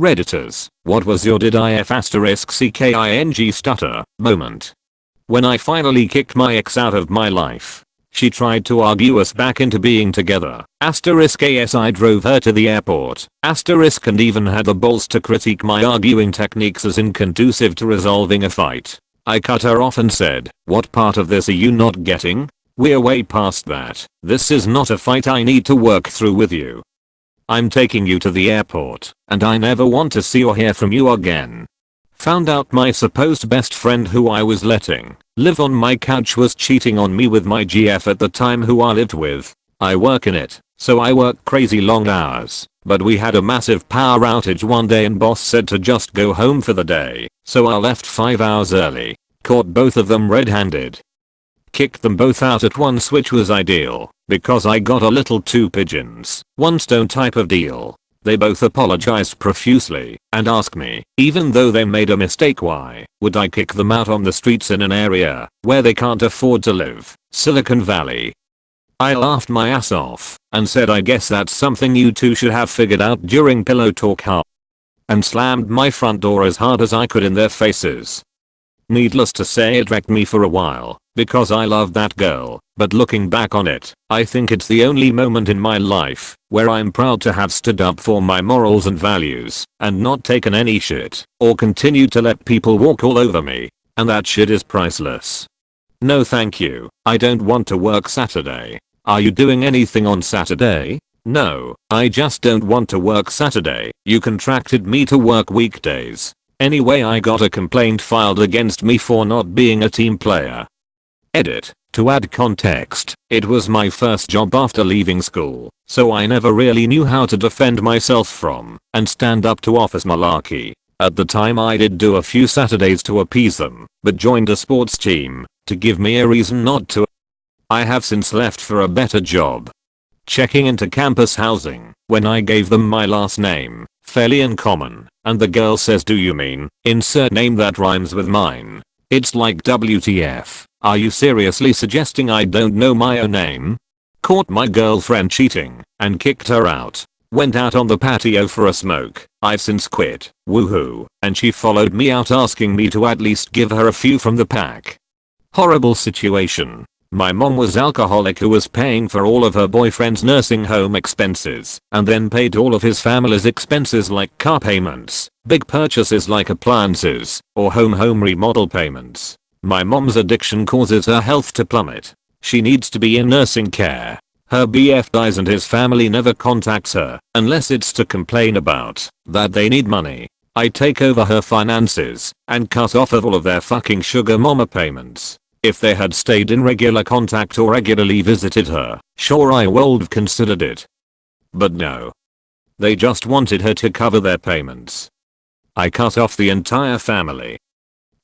Redditors, what was your did I f asterisk cking stutter moment? When I finally kicked my ex out of my life, she tried to argue us back into being together. Asterisk as I drove her to the airport. Asterisk and even had the balls to critique my arguing techniques as inconducive to resolving a fight. I cut her off and said, what part of this are you not getting? We're way past that. This is not a fight I need to work through with you. I'm taking you to the airport, and I never want to see or hear from you again. Found out my supposed best friend who I was letting live on my couch was cheating on me with my GF at the time who I lived with. I work in it, so I work crazy long hours, but we had a massive power outage one day and boss said to just go home for the day, so I left 5 hours early. Caught both of them red-handed. Kicked them both out at once, which was ideal, because I got a little two pigeons, one stone type of deal. They both apologized profusely and asked me, even though they made a mistake, why would I kick them out on the streets in an area where they can't afford to live, Silicon Valley. I laughed my ass off and said I guess that's something you two should have figured out during pillow talk, and slammed my front door as hard as I could in their faces. Needless to say, it wrecked me for a while, because I loved that girl, but looking back on it, I think it's the only moment in my life where I'm proud to have stood up for my morals and values, and not taken any shit, or continued to let people walk all over me, and that shit is priceless. No thank you, I don't want to work Saturday. Are you doing anything on Saturday? No, I just don't want to work Saturday. You contracted me to work weekdays. Anyway, I got a complaint filed against me for not being a team player. Edit. To add context, it was my first job after leaving school, so I never really knew how to defend myself from and stand up to office malarkey. At the time I did do a few Saturdays to appease them, but joined a sports team to give me a reason not to. I have since left for a better job. Checking into campus housing, when I gave them my last name, fairly uncommon, and the girl says, do you mean insert name that rhymes with mine? It's like WTF, are you seriously suggesting I don't know my own name? Caught my girlfriend cheating and kicked her out. Went out on the patio for a smoke. I've since quit, woohoo, and she followed me out asking me to at least give her a few from the pack. Horrible situation. My mom was alcoholic who was paying for all of her boyfriend's nursing home expenses and then paid all of his family's expenses like car payments, big purchases like appliances, or home remodel payments. My mom's addiction causes her health to plummet. She needs to be in nursing care. Her BF dies and his family never contacts her unless it's to complain about that they need money. I take over her finances and cut off of all of their fucking sugar mama payments. If they had stayed in regular contact or regularly visited her, sure I would have considered it. But no. They just wanted her to cover their payments. I cut off the entire family.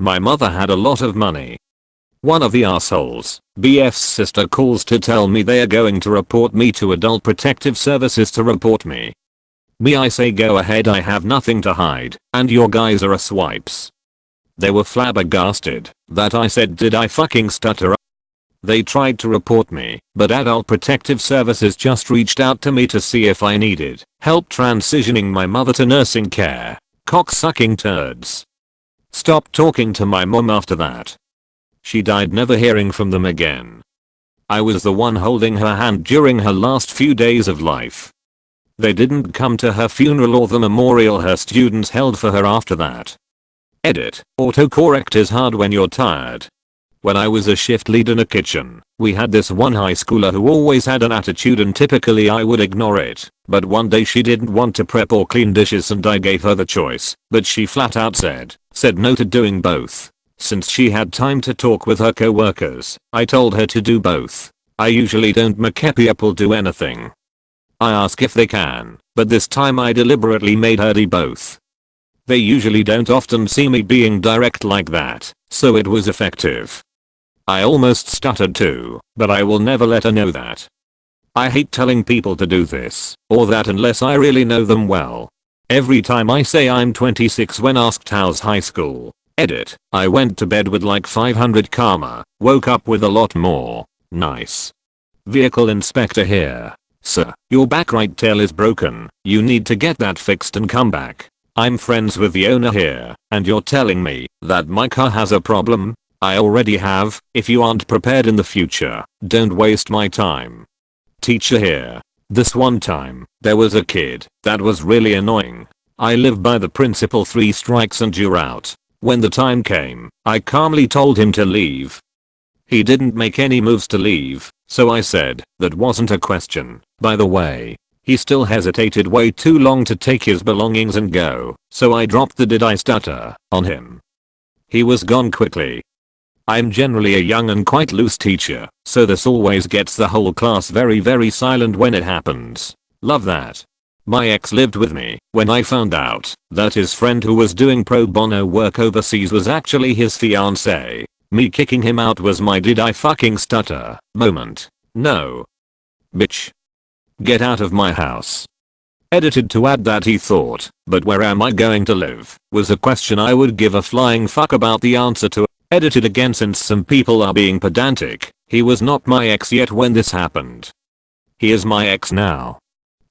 My mother had a lot of money. One of the assholes, BF's sister, calls to tell me they are going to report me to Adult Protective Services to report me. I say go ahead, I have nothing to hide, and your guys are a swipes. They were flabbergasted that I said did I fucking stutter. They tried to report me, but Adult Protective Services just reached out to me to see if I needed help transitioning my mother to nursing care. Cocksucking turds. Stopped talking to my mom after that. She died, never hearing from them again. I was the one holding her hand during her last few days of life. They didn't come to her funeral or the memorial her students held for her after that. Edit. Autocorrect is hard when you're tired. When I was a shift lead in a kitchen, we had this one high schooler who always had an attitude and typically I would ignore it, but one day she didn't want to prep or clean dishes and I gave her the choice, but she flat out said no to doing both. Since she had time to talk with her co-workers, I told her to do both. I usually don't make people do anything. I ask if they can, but this time I deliberately made her do both. They usually don't often see me being direct like that, so it was effective. I almost stuttered too, but I will never let her know that. I hate telling people to do this or that unless I really know them well. Every time I say I'm 26 when asked how's high school. Edit. I went to bed with like 500 karma, woke up with a lot more. Nice. Vehicle inspector here. Sir, your back right tail is broken. You need to get that fixed and come back. I'm friends with the owner here, and you're telling me that my car has a problem? I already have. If you aren't prepared in the future, don't waste my time. Teacher here. This one time, there was a kid that was really annoying. I live by the principle 3 strikes and you're out. When the time came, I calmly told him to leave. He didn't make any moves to leave, so I said, that wasn't a question, by the way. He still hesitated way too long to take his belongings and go, so I dropped the "did I stutter" on him. He was gone quickly. I'm generally a young and quite loose teacher, so this always gets the whole class very silent when it happens. Love that. My ex lived with me when I found out that his friend who was doing pro bono work overseas was actually his fiancée. Me kicking him out was my "did I fucking stutter" moment. No. Bitch. Get out of my house. Edited to add that he thought, but where am I going to live, was a question I would give a flying fuck about the answer to. Edited again since some people are being pedantic. He was not my ex yet when this happened. He is my ex now.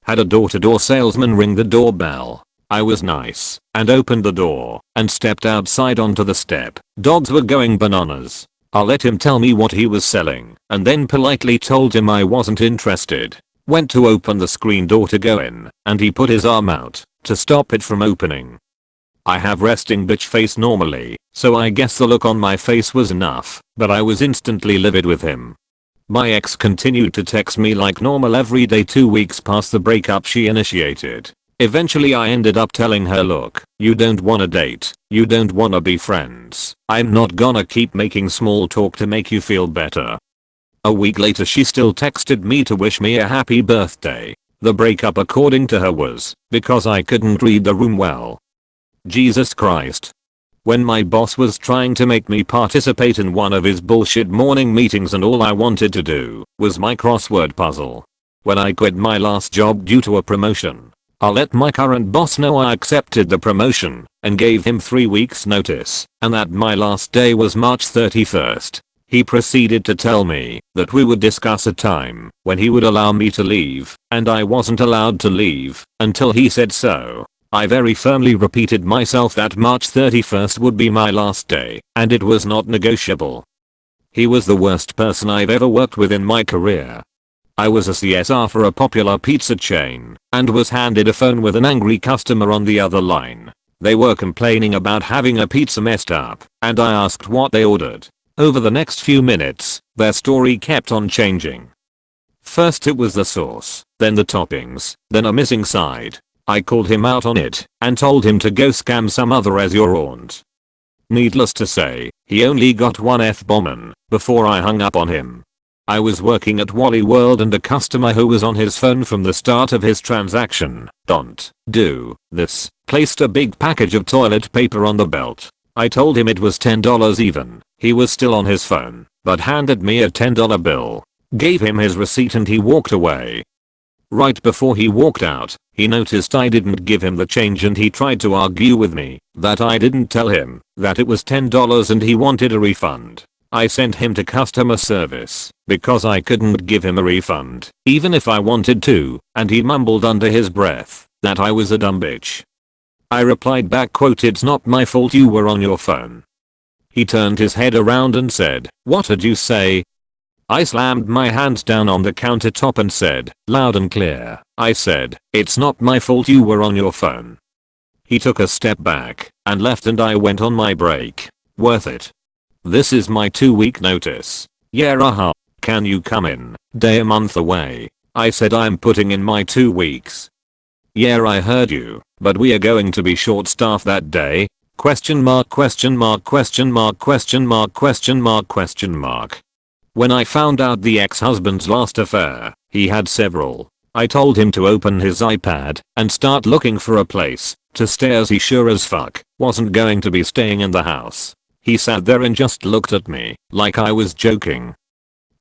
Had a door-to-door salesman ring the doorbell. I was nice and opened the door and stepped outside onto the step. Dogs were going bananas. I let him tell me what he was selling and then politely told him I wasn't interested. Went to open the screen door to go in and he put his arm out to stop it from opening. I have resting bitch face normally, so I guess the look on my face was enough, but I was instantly livid with him. My ex continued to text me like normal every day 2 weeks past the breakup she initiated. Eventually I ended up telling her, look, you don't wanna date, you don't wanna be friends, I'm not gonna keep making small talk to make you feel better. A week later she still texted me to wish me a happy birthday. The breakup according to her was because I couldn't read the room well. Jesus Christ. When my boss was trying to make me participate in one of his bullshit morning meetings and all I wanted to do was my crossword puzzle. When I quit my last job due to a promotion, I let my current boss know I accepted the promotion and gave him 3 weeks notice and that my last day was March 31st. He proceeded to tell me that we would discuss a time when he would allow me to leave, and I wasn't allowed to leave until he said so. I very firmly repeated myself that March 31st would be my last day, and it was not negotiable. He was the worst person I've ever worked with in my career. I was a CSR for a popular pizza chain, and was handed a phone with an angry customer on the other line. They were complaining about having a pizza messed up, and I asked what they ordered. Over the next few minutes, their story kept on changing. First it was the sauce, then the toppings, then a missing side. I called him out on it and told him to go scam some other restaurant. Needless to say, he only got one F-bomb before I hung up on him. I was working at Wally World and a customer who was on his phone from the start of his transaction, don't do this, placed a big package of toilet paper on the belt. I told him it was $10 even. He was still on his phone, but handed me a $10 bill. Gave him his receipt and he walked away. Right before he walked out, he noticed I didn't give him the change and he tried to argue with me that I didn't tell him that it was $10 and he wanted a refund. I sent him to customer service because I couldn't give him a refund even if I wanted to, and he mumbled under his breath that I was a dumb bitch. I replied back, quote, "It's not my fault you were on your phone." He turned his head around and said, "What did you say?" I slammed my hands down on the countertop and said, loud and clear, I said, "It's not my fault you were on your phone." He took a step back and left and I went on my break. Worth it. This is my 2-week notice. Yeah, can you come in? Day a month away. I said I'm putting in my 2 weeks. Yeah, I heard you, but we are going to be short staffed that day. Question mark, question mark, question mark, question mark, question mark, question mark. When I found out the ex-husband's last affair, he had several. I told him to open his iPad and start looking for a place to stay as he sure as fuck wasn't going to be staying in the house. He sat there and just looked at me like I was joking.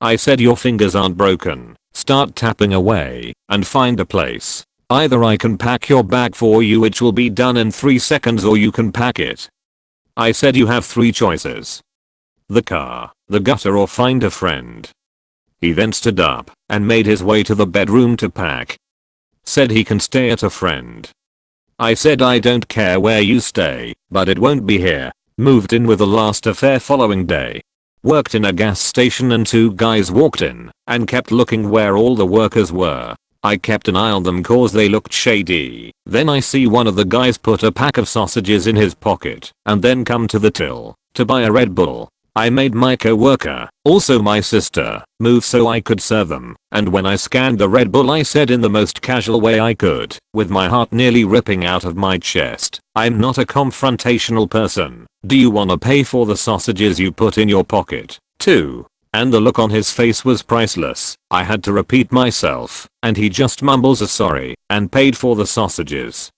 I said, "Your fingers aren't broken. Start tapping away and find a place. Either I can pack your bag for you, which will be done in 3 seconds, or you can pack it." I said, "You have 3 choices. The car, the gutter, or find a friend." He then stood up and made his way to the bedroom to pack. Said he can stay at a friend. I said I don't care where you stay, but it won't be here. Moved in with the last affair following day. Worked in a gas station and 2 guys walked in and kept looking where all the workers were. I kept an eye on them cause they looked shady. Then I see one of the guys put a pack of sausages in his pocket and then come to the till to buy a Red Bull. I made my co-worker, also my sister, move so I could serve them, and when I scanned the Red Bull I said in the most casual way I could, with my heart nearly ripping out of my chest, I'm not a confrontational person. Do you wanna pay for the sausages you put in your pocket, too? And the look on his face was priceless. I had to repeat myself, and he just mumbles a sorry, and paid for the sausages.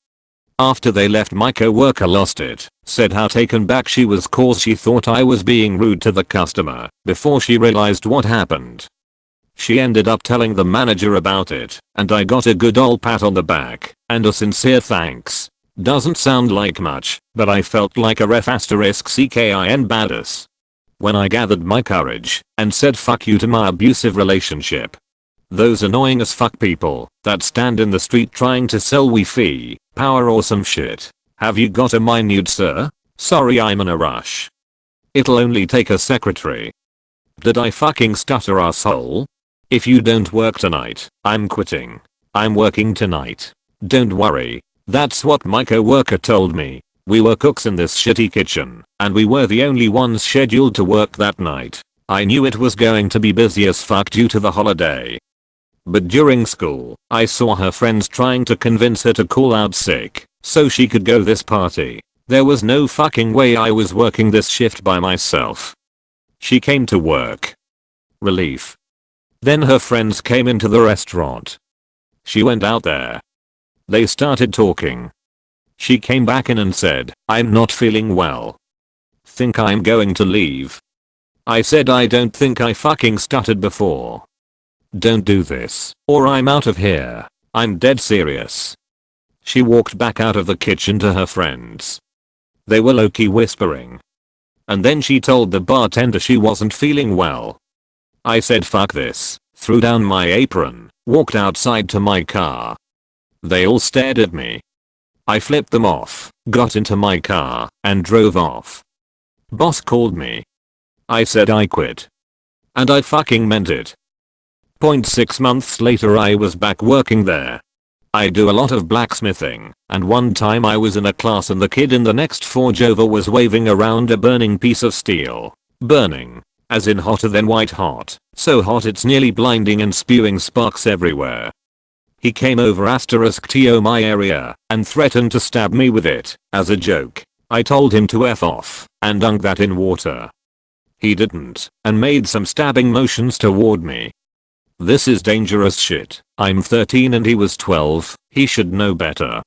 After they left my co-worker lost it, said how taken back she was cause she thought I was being rude to the customer, before she realized what happened. She ended up telling the manager about it, and I got a good old pat on the back, and a sincere thanks. Doesn't sound like much, but I felt like a cking badass. When I gathered my courage, and said fuck you to my abusive relationship. Those annoying as fuck people that stand in the street trying to sell Wi-Fi, power or some shit. Have you got a minute, sir? Sorry, I'm in a rush. It'll only take a secretary. Did I fucking stutter, asshole? If you don't work tonight, I'm quitting. I'm working tonight. Don't worry. That's what my co-worker told me. We were cooks in this shitty kitchen, and we were the only ones scheduled to work that night. I knew it was going to be busy as fuck due to the holiday. But during school, I saw her friends trying to convince her to call out sick so she could go this party. There was no fucking way I was working this shift by myself. She came to work. Relief. Then her friends came into the restaurant. She went out there. They started talking. She came back in and said, I'm not feeling well. Think I'm going to leave. I said I don't think I fucking stuttered before. Don't do this, or I'm out of here. I'm dead serious. She walked back out of the kitchen to her friends. They were low-key whispering. And then she told the bartender she wasn't feeling well. I said fuck this, threw down my apron, walked outside to my car. They all stared at me. I flipped them off, got into my car, and drove off. Boss called me. I said I quit. And I fucking meant it. 6 months later I was back working there. I do a lot of blacksmithing, and one time I was in a class and the kid in the next forge over was waving around a burning piece of steel. Burning. As in hotter than white hot. So hot it's nearly blinding and spewing sparks everywhere. He came over *to my area and threatened to stab me with it. As a joke, I told him to F off and dunked that in water. He didn't and made some stabbing motions toward me. This is dangerous shit. I'm 13 and he was 12, he should know better.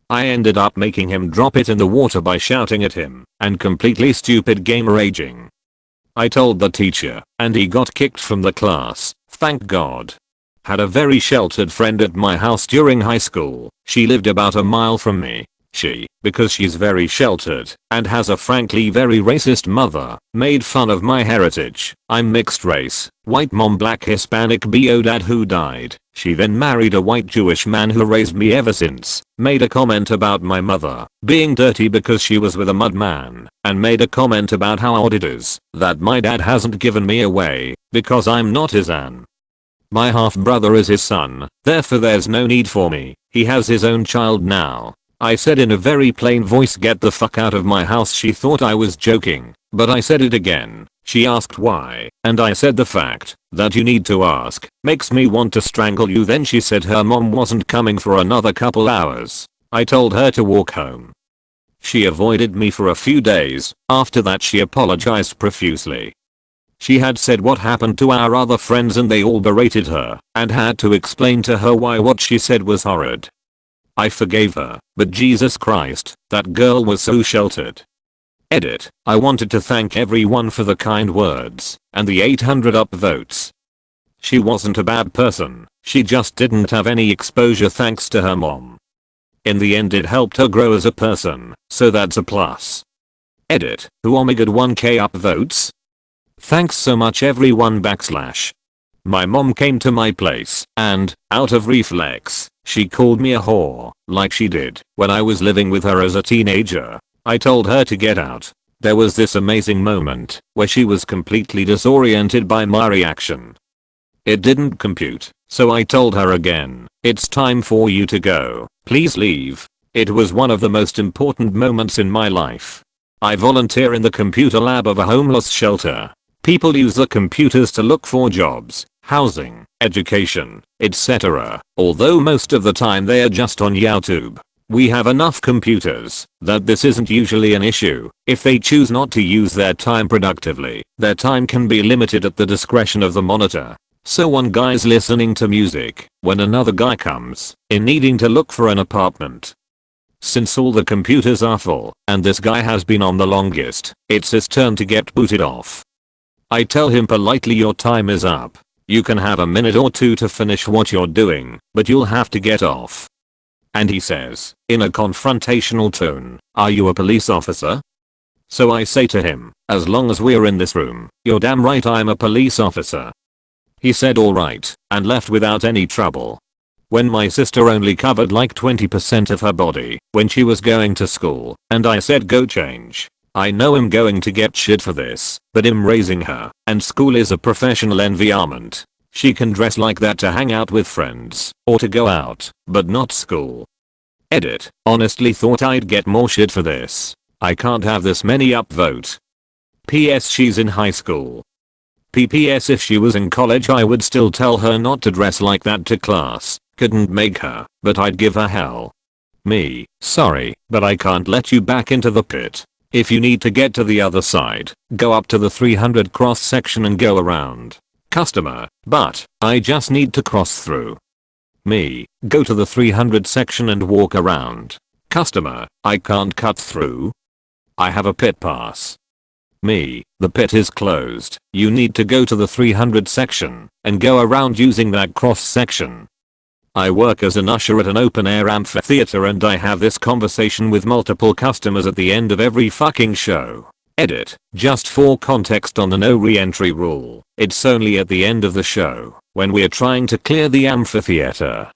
I ended up making him drop it in the water by shouting at him and completely stupid game raging. I told the teacher and he got kicked from the class, thank God. Had a very sheltered friend at my house during high school. She lived about a mile from me. She, because she's very sheltered and has a frankly very racist mother, made fun of my heritage. I'm mixed race, white mom, black Hispanic BO dad who died. She then married a white Jewish man who raised me ever since, made a comment about my mother being dirty because she was with a mud man, and made a comment about how odd it is that my dad hasn't given me away because I'm not his an. My half brother is his son, therefore there's no need for me. He has his own child now. I said in a very plain voice, get the fuck out of my house. She thought I was joking, but I said it again. She asked why, and I said the fact that you need to ask makes me want to strangle you. Then she said her mom wasn't coming for another couple hours. I told her to walk home. She avoided me for a few days. After that she apologized profusely. She had said what happened to our other friends and they all berated her and had to explain to her why what she said was horrid. I forgave her, but Jesus Christ, that girl was so sheltered. Edit. I wanted to thank everyone for the kind words and the 800 upvotes. She wasn't a bad person, she just didn't have any exposure thanks to her mom. In the end it helped her grow as a person, so that's a plus. Edit. Who omega'd 1k upvotes? Thanks so much everyone /. My mom came to my place and, out of reflex, she called me a whore, like she did when I was living with her as a teenager. I told her to get out. There was this amazing moment where she was completely disoriented by my reaction. It didn't compute, so I told her again, "It's time for you to go, please leave." It was one of the most important moments in my life. I volunteer in the computer lab of a homeless shelter. People use the computers to look for jobs, housing, education, etc. Although most of the time they are just on YouTube. We have enough computers that this isn't usually an issue. If they choose not to use their time productively, their time can be limited at the discretion of the monitor. So one guy's listening to music when another guy comes in needing to look for an apartment. Since all the computers are full and this guy has been on the longest, it's his turn to get booted off. I tell him politely, your time is up. You can have a minute or two to finish what you're doing, but you'll have to get off. And he says, in a confrontational tone, "Are you a police officer?" So I say to him, "As long as we're in this room, you're damn right I'm a police officer." He said alright, and left without any trouble. When my sister only covered like 20% of her body when she was going to school, and I said go change. I know I'm going to get shit for this, but I'm raising her, and school is a professional environment. She can dress like that to hang out with friends, or to go out, but not school. Edit. Honestly thought I'd get more shit for this. I can't have this many upvote. PS she's in high school. PPS if she was in college I would still tell her not to dress like that to class. Couldn't make her, but I'd give her hell. Me, sorry, but I can't let you back into the pit. If you need to get to the other side, go up to the 300 cross section and go around. Customer, but I just need to cross through. Me, go to the 300 section and walk around. Customer, I can't cut through. I have a pit pass. Me, the pit is closed. You need to go to the 300 section and go around using that cross section. I work as an usher at an open air amphitheater and I have this conversation with multiple customers at the end of every fucking show. Edit. Just for context on the no re-entry rule, it's only at the end of the show when we're trying to clear the amphitheater.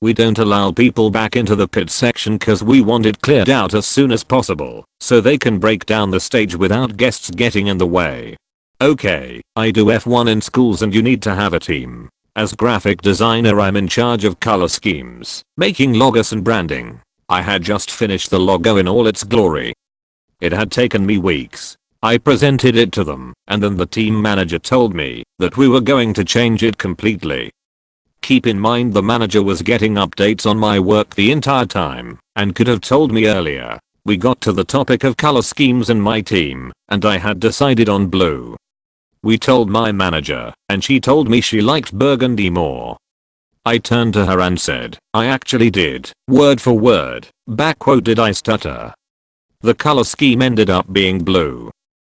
We don't allow people back into the pit section cause we want it cleared out as soon as possible so they can break down the stage without guests getting in the way. Okay, I do F1 in schools and you need to have a team. As graphic designer I'm in charge of color schemes, making logos and branding. I had just finished the logo in all its glory. It had taken me weeks. I presented it to them and then the team manager told me that we were going to change it completely. Keep in mind the manager was getting updates on my work the entire time and could have told me earlier. We got to the topic of color schemes in my team and I had decided on blue. We told my manager and she told me she liked burgundy more. I turned to her and said, I actually did, word for word, backquote did I stutter. The color scheme ended up being blue.